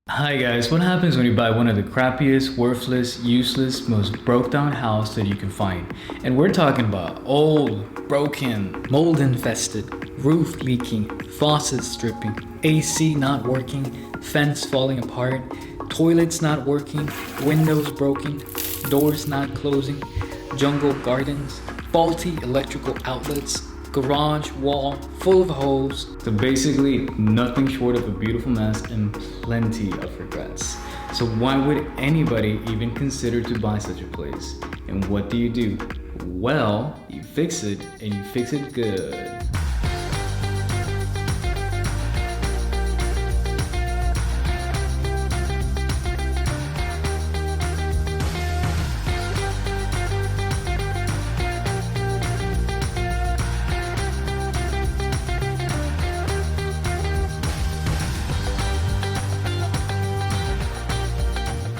Hi guys, what happens when you buy one of the crappiest, worthless, useless, most broke down house that you can find? And we're talking about old, broken, mold infested, roof leaking, faucets dripping, AC not working, fence falling apart, toilets not working, windows broken, doors not closing, jungle gardens, faulty electrical outlets, garage wall full of holes. So basically nothing short of a beautiful mess and plenty of regrets. So why would anybody even consider to buy such a place? And what do? Well, you fix it, and you fix it good.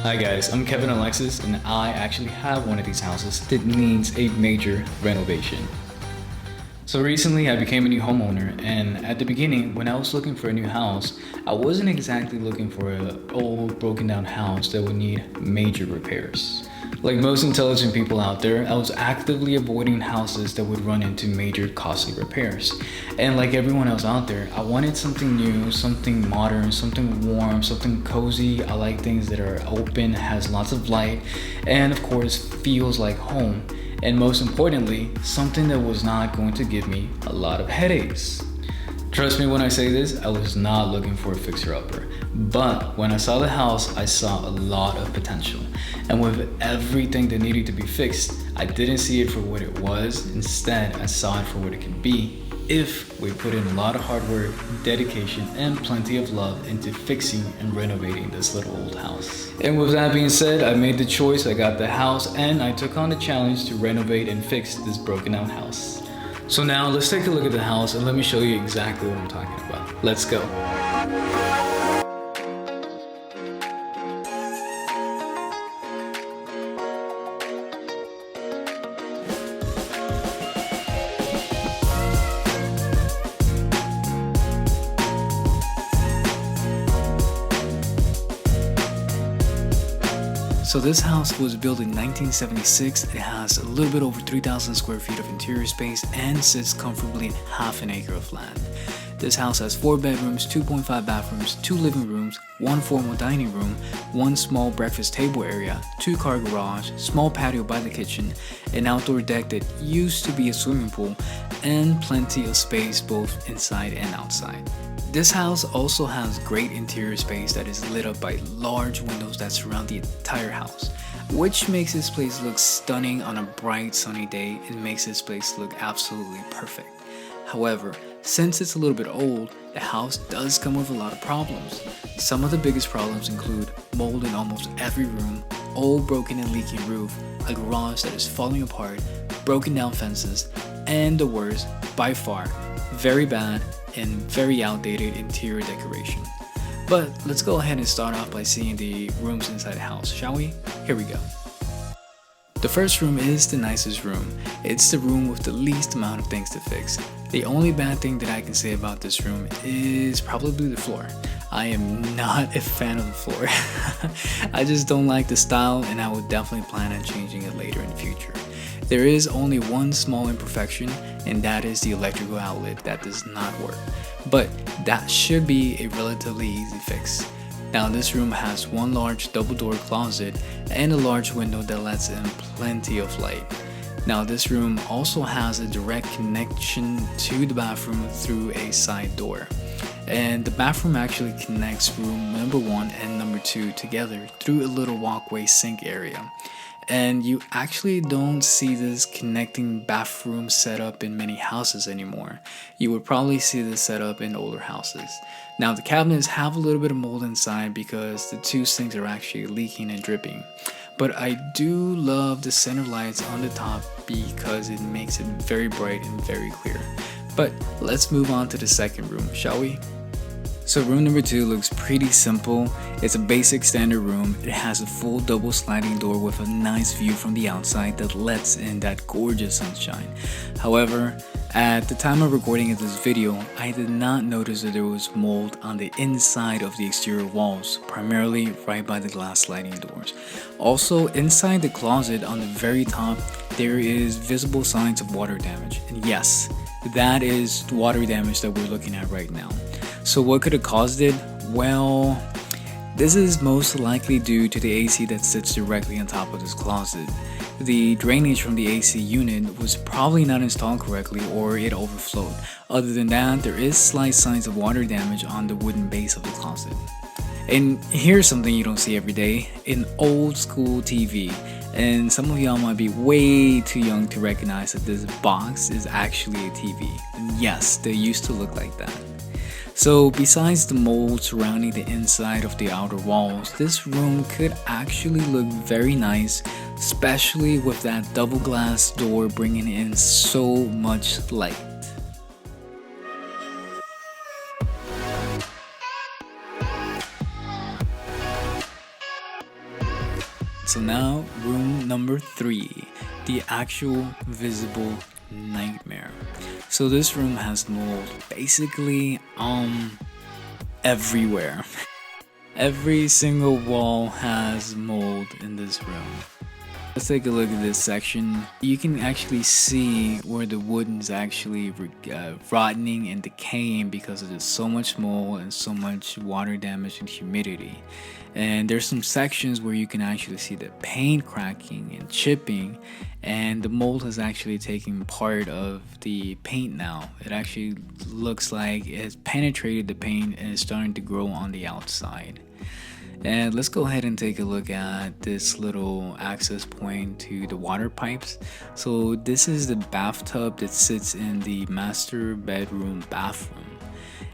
Hi guys, I'm Kevin Alexis, and I actually have one of these houses that needs a major renovation. So recently I became a new homeowner, and at the beginning when I was looking for a new house, I wasn't exactly looking for an old broken down house that would need major repairs. Like most intelligent people out there, I was actively avoiding houses that would run into major costly repairs. And like everyone else out there, I wanted something new, something modern, something warm, something cozy. I like things that are open, has lots of light, and of course feels like home. And most importantly, something that was not going to give me a lot of headaches. Trust me when I say this, I was not looking for a fixer-upper. But when I saw the house, I saw a lot of potential. And with everything that needed to be fixed, I didn't see it for what it was. Instead, I saw it for what it could be if we put in a lot of hard work, dedication, and plenty of love into fixing and renovating this little old house. And with that being said, I made the choice, I got the house, and I took on the challenge to renovate and fix this broken down house. So now let's take a look at the house and let me show you exactly what I'm talking about. Let's go. So this house was built in 1976. It has a little bit over 3,000 square feet of interior space and sits comfortably in half an acre of land. This house has 4 bedrooms, 2.5 bathrooms, 2 living rooms, 1 formal dining room, 1 small breakfast table area, 2-car garage, small patio by the kitchen, an outdoor deck that used to be a swimming pool, and plenty of space both inside and outside. This house also has great interior space that is lit up by large windows that surround the entire house, which makes this place look stunning on a bright sunny day and makes this place look absolutely perfect. However, since it's a little bit old, the house does come with a lot of problems. Some of the biggest problems include mold in almost every room, old broken and leaking roof, a garage that is falling apart, broken down fences, and the worst, by far, very bad and very outdated interior decoration. But let's go ahead and start off by seeing the rooms inside the house, shall we? Here we go. The first room is the nicest room. It's the room with the least amount of things to fix. The only bad thing that I can say about this room is probably the floor. I am not a fan of the floor. I just don't like the style, and I would definitely plan on changing it later in the future. There is only one small imperfection, and that is the electrical outlet that does not work. But that should be a relatively easy fix. Now this room has 1 large double door closet and a large window that lets in plenty of light. Now this room also has a direct connection to the bathroom through a side door. And the bathroom actually connects room number 1 and number 2 together through a little walkway sink area. And you actually don't see this connecting bathroom setup in many houses anymore. You would probably see this setup in older houses. Now the cabinets have a little bit of mold inside because the 2 sinks are actually leaking and dripping. But I do love the center lights on the top because it makes it very bright and very clear. But let's move on to the second room, shall we? So room number 2 looks pretty simple. It's a basic standard room. It has a full double sliding door with a nice view from the outside that lets in that gorgeous sunshine. However, At the time of recording of this video, I did not notice that there was mold on the inside of the exterior walls, primarily right by the glass sliding doors. Also, inside the closet on the very top, there is visible signs of water damage. And yes, that is water damage that we're looking at right now. So what could have caused it? Well, this is most likely due to the AC that sits directly on top of this closet. The drainage from the AC unit was probably not installed correctly, or it overflowed. Other than that, there is slight signs of water damage on the wooden base of the closet. And here's something you don't see every day: an old school TV. And some of y'all might be way too young to recognize that this box is actually a TV. And yes, they used to look like that. So besides the mold surrounding the inside of the outer walls, this room could actually look very nice, especially with that double glass door bringing in so much light. So now, room number 3, the actual visible nightmare. So this room has mold basically everywhere. Every single wall has mold in this room. Let's take a look at this section. You can actually see where the wood is actually rotting and decaying because there's so much mold and so much water damage and humidity. And there's some sections where you can actually see the paint cracking and chipping, and the mold has actually taken part of the paint now. It actually looks like it has penetrated the paint and is starting to grow on the outside. And let's go ahead and take a look at this little access point to the water pipes. So this is the bathtub that sits in the master bedroom bathroom.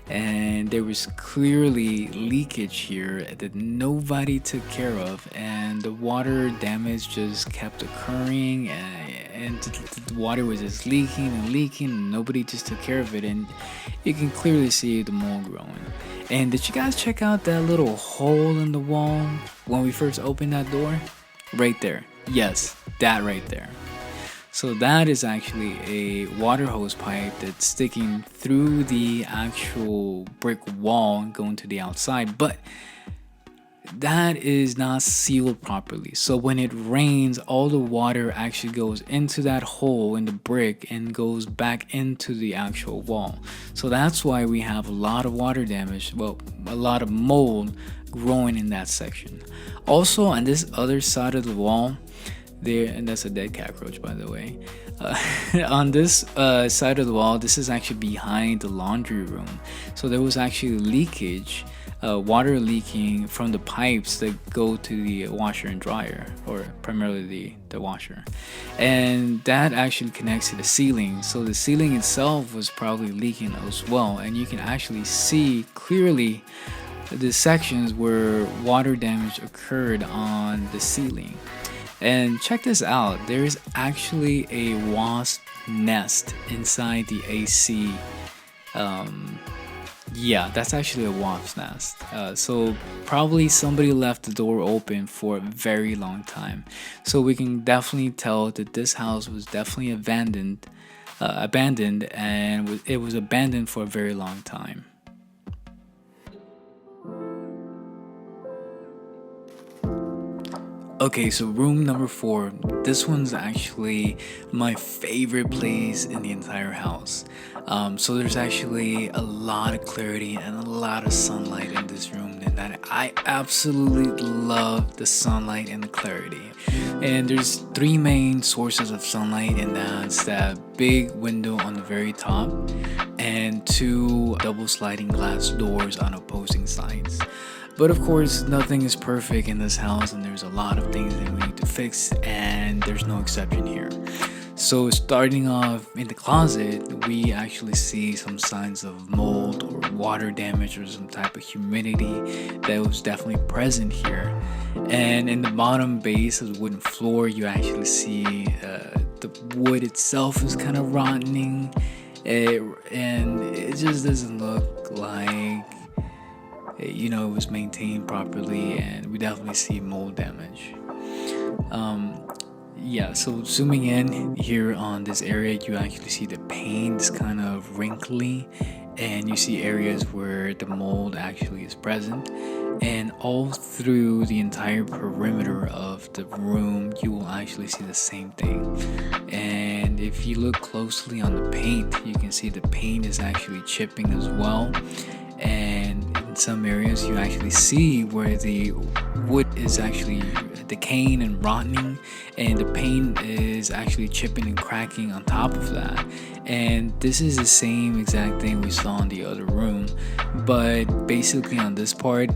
And there was clearly leakage here that nobody took care of, and the water damage just kept occurring, and the water was just leaking and nobody just took care of it, and you can clearly see the mold growing. And did you guys check out that little hole in the wall when we first opened that door? Right there. Yes, that right there. So that is actually a water hose pipe that's sticking through the actual brick wall going to the outside, but that is not sealed properly. So when it rains, all the water actually goes into that hole in the brick and goes back into the actual wall. So that's why we have a lot of water damage, well, a lot of mold growing in that section. Also on this other side of the wall, there, and that's a dead cockroach, by the way. On this side of the wall, this is actually behind the laundry room. So there was actually leakage, water leaking from the pipes that go to the washer and dryer, or primarily the washer. And that actually connects to the ceiling. So the ceiling itself was probably leaking as well. And you can actually see clearly the sections where water damage occurred on the ceiling. And check this out, there's actually a wasp nest inside the AC. Yeah, that's actually a wasp's nest. So probably somebody left the door open for a very long time. So we can definitely tell that this house was definitely abandoned, and it was abandoned for a very long time. Okay, so room number 4, this one's actually my favorite place in the entire house. So there's actually a lot of clarity and a lot of sunlight in this room, and that I absolutely love the sunlight and the clarity. And there's 3 main sources of sunlight, and that's that big window on the very top and 2 double sliding glass doors on opposing sides. But of course, nothing is perfect in this house, and there's a lot of things that we need to fix, and there's no exception here. So starting off in the closet, we actually see some signs of mold or water damage or some type of humidity that was definitely present here. And in the bottom base of the wooden floor, you actually see the wood itself is kind of rotting, and it just doesn't look like it was maintained properly, and we definitely see mold damage. Yeah, so zooming in here on this area, you actually see the paint paint is kind of wrinkly, and you see areas where the mold actually is present. And all through the entire perimeter of the room, you will actually see the same thing. And if you look closely on the paint, you can see the paint is actually chipping as well. And in some areas, you actually see where the wood is actually decaying and rotting, and the paint is actually chipping and cracking on top of that. And this is the same exact thing we saw in the other room, but basically on this part,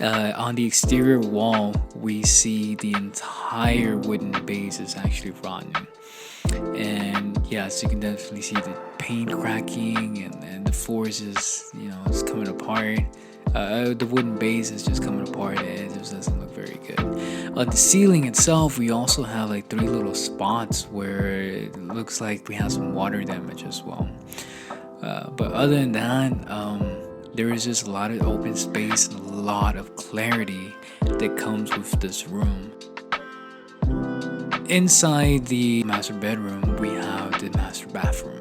on the exterior wall, we see the entire wooden base is actually rotten. And yeah, so you can definitely see the paint cracking, and the floors is, it's coming apart. The wooden base is just coming apart, and it just doesn't look very good. The ceiling itself, we also have like 3 little spots where it looks like we have some water damage as well. But other than that, there is just a lot of open space and a lot of clarity that comes with this room. Inside the master bedroom, we have the master bathroom.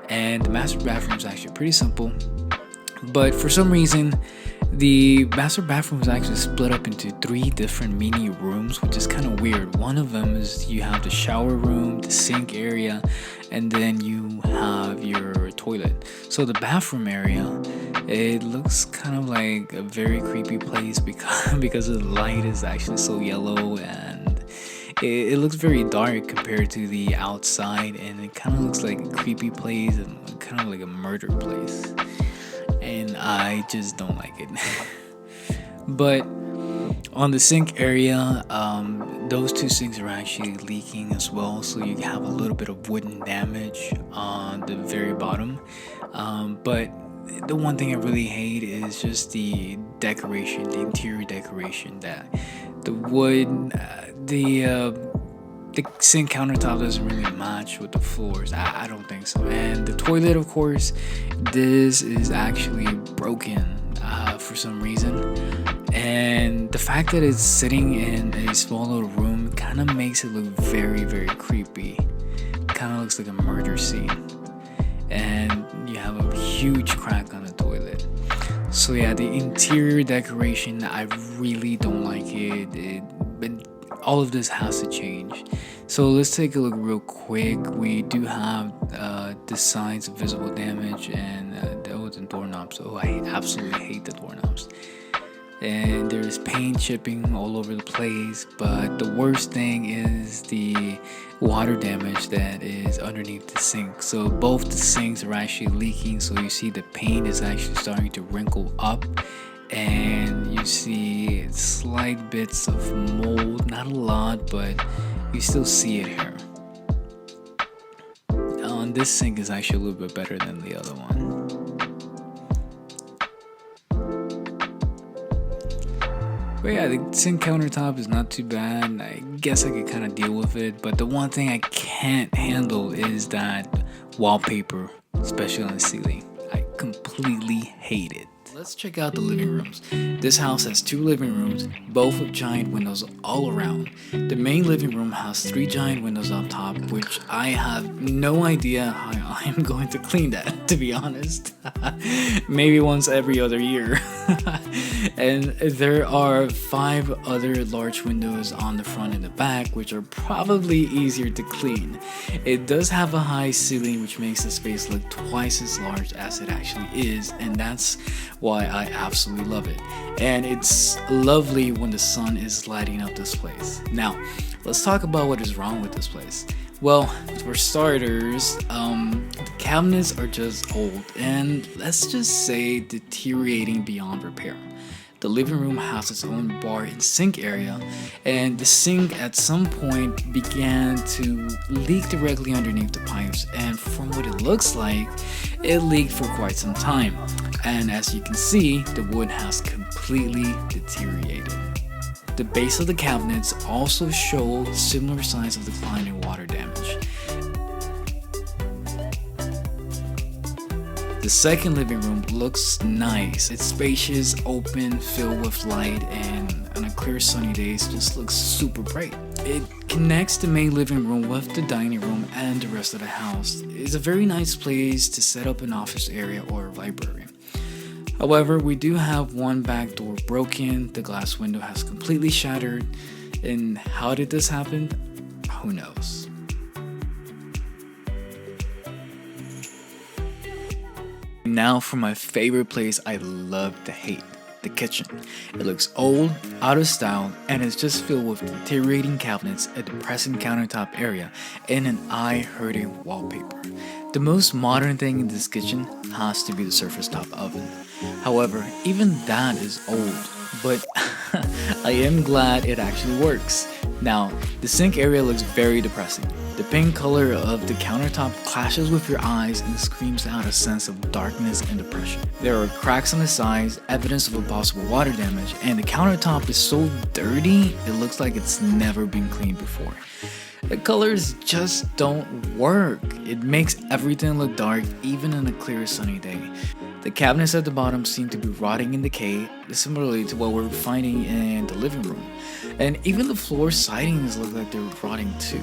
And the master bathroom is actually pretty simple. But for some reason, the master bathroom is actually split up into 3 different mini rooms, which is kind of weird. One of them is you have the shower room, the sink area, and then you have your toilet. So the bathroom area, it looks kind of like a very creepy place because the light is actually so yellow, and it looks very dark compared to the outside, and it kind of looks like a creepy place and kind of like a murder place. And I just don't like it. But on the sink area, those 2 sinks are actually leaking as well, so you have a little bit of wooden damage on the very bottom. But the one thing I really hate is just the decoration, the interior decoration, that the wood, the sink countertop doesn't really match with the floors. I don't think so. And the toilet, of course, this is actually broken for some reason. And the fact that it's sitting in a small little room kind of makes it look very, very creepy. Kind of looks like a murder scene. And you have a huge crack on the toilet. So yeah, the interior decoration, I really don't like it. All of this has to change. So let's take a look real quick. We do have the signs of visible damage and the doorknobs. Oh, I absolutely hate the doorknobs. And there's paint chipping all over the place, but the worst thing is the water damage that is underneath the sink. So both the sinks are actually leaking, so you see the paint is actually starting to wrinkle up, and you see slight bits of mold, not a lot, but you still see it here. This sink is actually a little bit better than the other one. But yeah, the sink countertop is not too bad. I guess I could kind of deal with it. But the one thing I can't handle is that wallpaper, especially on the ceiling. I completely hate it. Let's check out the living rooms. This house has 2 living rooms, both with giant windows all around. The main living room has 3 giant windows up top, which I have no idea how I am going to clean that, to be honest. Maybe once every other year. And there are 5 other large windows on the front and the back, which are probably easier to clean. It does have a high ceiling, which makes the space look twice as large as it actually is, and that's why I absolutely love it. And it's lovely when the sun is lighting up this place. Now, let's talk about what is wrong with this place. Well, for starters, the cabinets are just old and let's just say deteriorating beyond repair. The living room has its own bar and sink area, and the sink at some point began to leak directly underneath the pipes, and from what it looks like, it leaked for quite some time. And as you can see, the wood has completely deteriorated. The base of the cabinets also show similar signs of decline in water damage. The second living room looks nice. It's spacious, open, filled with light, and on a clear sunny day, it just looks super bright. It connects the main living room with the dining room and the rest of the house. It's a very nice place to set up an office area or a library. However, we do have one back door broken, the glass window has completely shattered, and how did this happen? Who knows? Now for my favorite place I love to hate, the kitchen. It looks old, out of style, and it's just filled with deteriorating cabinets, a depressing countertop area, and an eye-hurting wallpaper. The most modern thing in this kitchen has to be the surface top oven. However, even that is old, but I am glad it actually works. Now, the sink area looks very depressing. The pink color of the countertop clashes with your eyes and screams out a sense of darkness and depression. There are cracks on the sides, evidence of a possible water damage, and the countertop is so dirty, it looks like it's never been cleaned before. The colors just don't work. It makes everything look dark, even on a clear sunny day. The cabinets at the bottom seem to be rotting in decay, similarly to what we're finding in the living room. And even the floor sidings look like they're rotting too.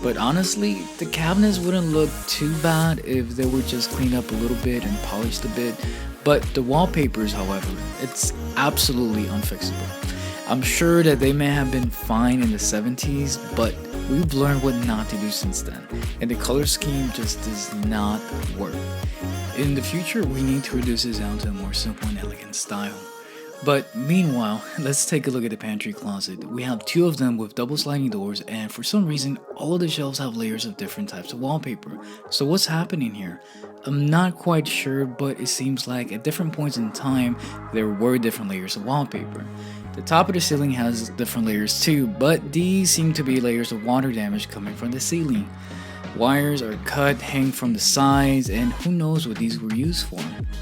But honestly, the cabinets wouldn't look too bad if they were just cleaned up a little bit and polished a bit. But the wallpapers, however, it's absolutely unfixable. I'm sure that they may have been fine in the 70s, but we've learned what not to do since then, and the color scheme just does not work. In the future, we need to reduce this down to a more simple and elegant style. But meanwhile, let's take a look at the pantry closet. We have two of them with double sliding doors, and for some reason, all of the shelves have layers of different types of wallpaper. So what's happening here? I'm not quite sure, but it seems like at different points in time, there were different layers of wallpaper. The top of the ceiling has different layers too, but these seem to be layers of water damage coming from the ceiling. Wires are cut, hang from the sides, and who knows what these were used for.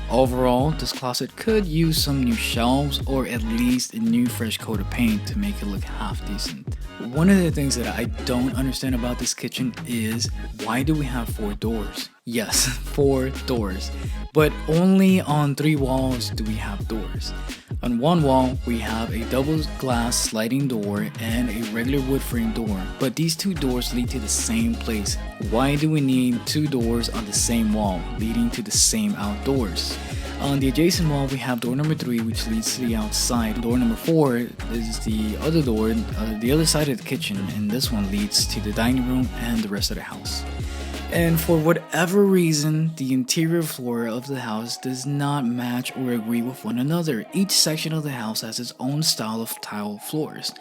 Overall, this closet could use some new shelves or at least a new fresh coat of paint to make it look half decent. One of the things that I don't understand about this kitchen is why do we have 4 doors? Yes, 4 doors, but only on 3 walls do we have doors. On one wall, we have a double glass sliding door and a regular wood frame door, but these 2 doors lead to the same place. Why do we need 2 doors on the same wall, leading to the same outdoors? On the adjacent wall, we have door number 3, which leads to the outside. Door number 4 is the other door, the other side of the kitchen, and this one leads to the dining room and the rest of the house. And for whatever reason, the interior floor of the house does not match or agree with one another. Each section of the house has its own style of tile floors.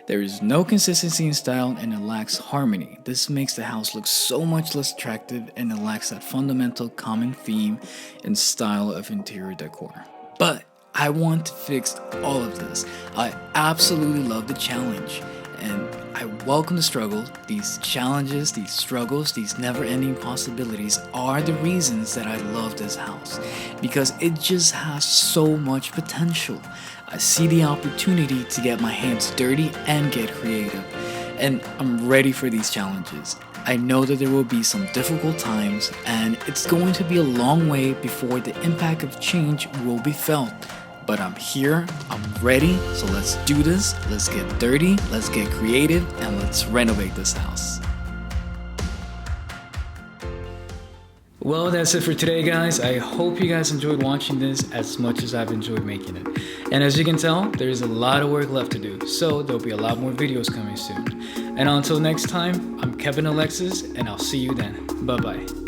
There is no consistency in style and it lacks harmony. This makes the house look so much less attractive and it lacks that fundamental common theme and style of interior decor. But I want to fix all of this. I absolutely love the challenge. And I welcome the struggle. These challenges, these struggles, these never-ending possibilities are the reasons that I love this house, because it just has so much potential. I see the opportunity to get my hands dirty and get creative, and I'm ready for these challenges. I know that there will be some difficult times, and it's going to be a long way before the impact of change will be felt. But I'm here, I'm ready, so let's do this, let's get dirty, let's get creative, and let's renovate this house. Well, that's it for today, guys. I hope you guys enjoyed watching this as much as I've enjoyed making it. And as you can tell, there's a lot of work left to do, so there'll be a lot more videos coming soon. And until next time, I'm Kevin Alexis, and I'll see you then. Bye-bye.